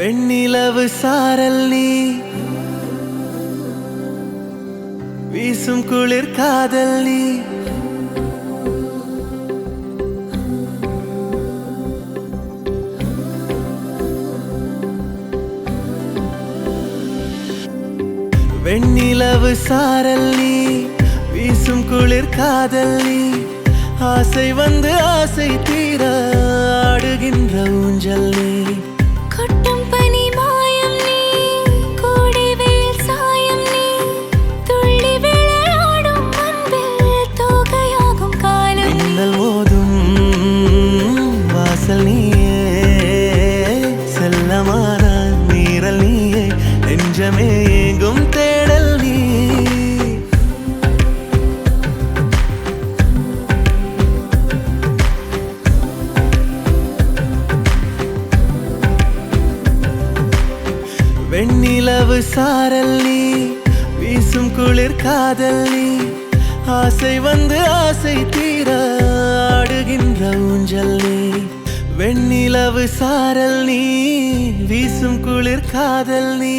வெண்ணிலவு சாரல் நீ வீசும் குளிர் காதல் நீ வெண்ணிலவு சாரல் நீ வீசும் குளிர் காதல் நீ ஆசை வந்து ஆசை தீர ஆடுகின்ற ஊஞ்சல் நீ கொட்டும் பனி மாயம் நீ கோடை வெயில் சாயம் நீ துள்ளி விளையாடும் அன்பில் தோகையாகும் காலம் மின்னல் மோதும் வாசல் நீயே செல்லமான மீறல் நீயே நெஞ்சமே எங்கும் தேடல் நீ வெண்ணிலவு சாரல் நீ வீசும் குளிர் காதல் நீ ஆசை வந்து ஆசை தீர ஆடுகின்ற ஊஞ்சல் நீ வெண்ணிலவு சாரல் நீ வீசும் குளிர் காதல் நீ